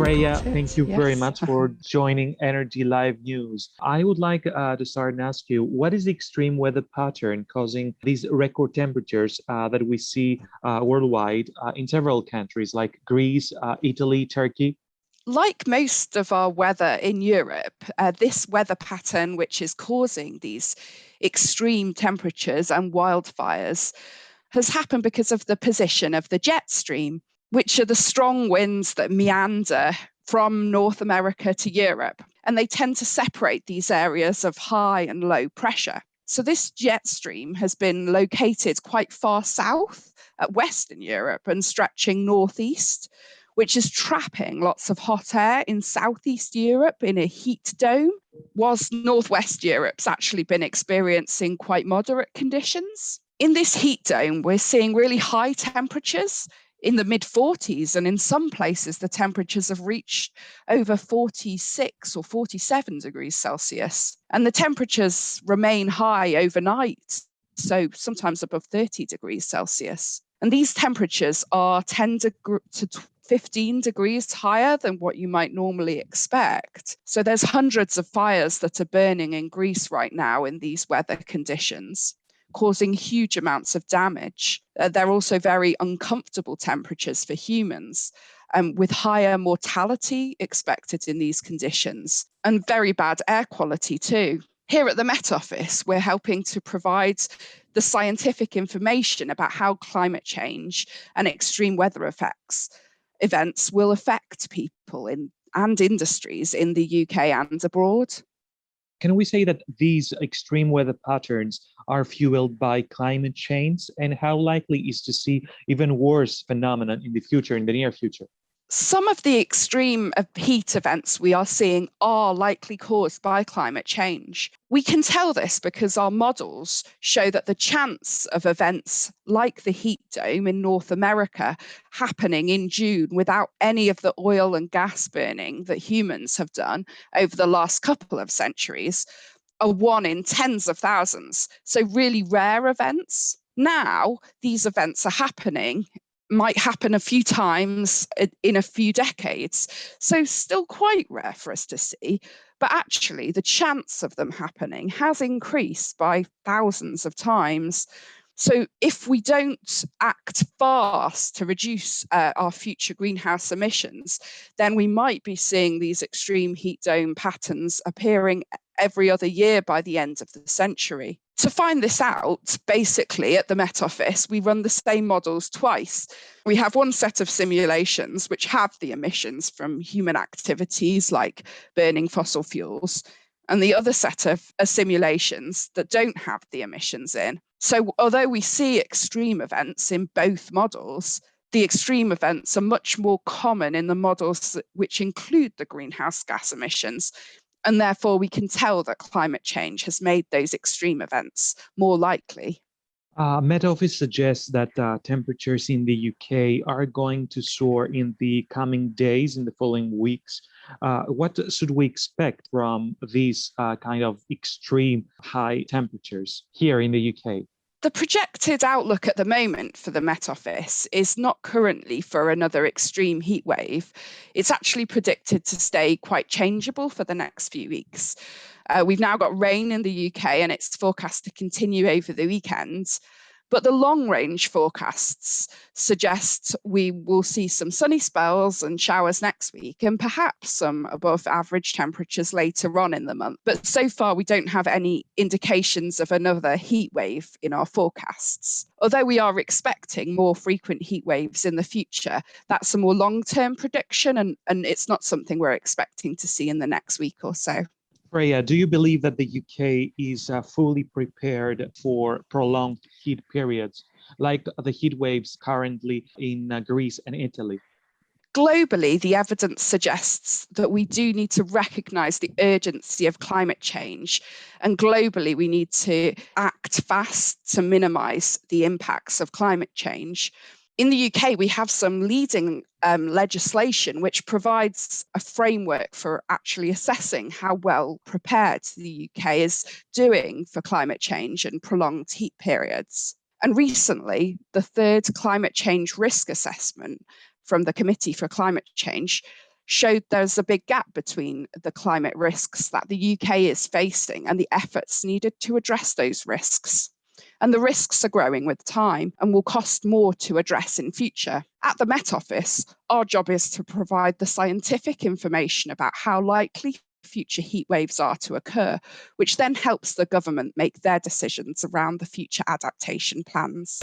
Freya, got thank it. you very Yes. much for joining Energy Live News. I would like to start and ask you, what is the extreme weather pattern causing these record temperatures that we see worldwide in several countries like Greece, Italy, Turkey? Like most of our weather in Europe, this weather pattern, which is causing these extreme temperatures and wildfires, has happened because of the position of the jet stream, which are the strong winds that meander from North America to Europe. And they tend to separate these areas of high and low pressure. So this jet stream has been located quite far south at Western Europe and stretching northeast, which is trapping lots of hot air in Southeast Europe in a heat dome, whilst Northwest Europe's actually been experiencing quite moderate conditions. In this heat dome, we're seeing really high temperatures in the mid 40s, and in some places, the temperatures have reached over 46 or 47 degrees Celsius. And the temperatures remain high overnight, so sometimes above 30 degrees Celsius. And these temperatures are 10 to 15 degrees higher than what you might normally expect. So there's hundreds of fires that are burning in Greece right now in these weather conditions, causing huge amounts of damage. They're also very uncomfortable temperatures for humans, with higher mortality expected in these conditions, and very bad air quality too. Here at the Met Office, we're helping to provide the scientific information about how climate change and extreme weather events will affect people and industries in the UK and abroad. Can we say that these extreme weather patterns are fueled by climate change? And how likely is to see even worse phenomenon in the future, in the near future? Some of the extreme heat events we are seeing are likely caused by climate change. We can tell this because our models show that the chance of events like the heat dome in North America happening in June without any of the oil and gas burning that humans have done over the last couple of centuries are 1 in tens of thousands. So really rare events. Now, these events are happening, might happen a few times in a few decades. So still quite rare for us to see, but actually the chance of them happening has increased by thousands of times. So if we don't act fast to reduce our future greenhouse emissions, then we might be seeing these extreme heat dome patterns appearing every other year by the end of the century. To find this out, basically at the Met Office, we run the same models twice. We have one set of simulations which have the emissions from human activities like burning fossil fuels, and the other set of simulations that don't have the emissions in. So although we see extreme events in both models, the extreme events are much more common in the models which include the greenhouse gas emissions. And therefore, we can tell that climate change has made those extreme events more likely. Met Office suggests that temperatures in the UK are going to soar in the coming days, in the following weeks. What should we expect from these kind of extreme high temperatures here in the UK? The projected outlook at the moment for the Met Office is not currently for another extreme heat wave. It's actually predicted to stay quite changeable for the next few weeks. We've now got rain in the UK and it's forecast to continue over the weekend. But the long-range forecasts suggest we will see some sunny spells and showers next week and perhaps some above average temperatures later on in the month. But so far, we don't have any indications of another heat wave in our forecasts. Although we are expecting more frequent heat waves in the future, that's a more long-term prediction and it's not something we're expecting to see in the next week or so. Freya, do you believe that the UK is fully prepared for prolonged heat periods, like the heat waves currently in Greece and Italy? Globally, the evidence suggests that we do need to recognise the urgency of climate change. And globally, we need to act fast to minimise the impacts of climate change. In the UK, we have some leading legislation which provides a framework for actually assessing how well prepared the UK is doing for climate change and prolonged heat periods. And recently, the third climate change risk assessment from the Committee for Climate Change showed there's a big gap between the climate risks that the UK is facing and the efforts needed to address those risks. And the risks are growing with time and will cost more to address in future. At the Met Office, our job is to provide the scientific information about how likely future heat waves are to occur, which then helps the government make their decisions around the future adaptation plans.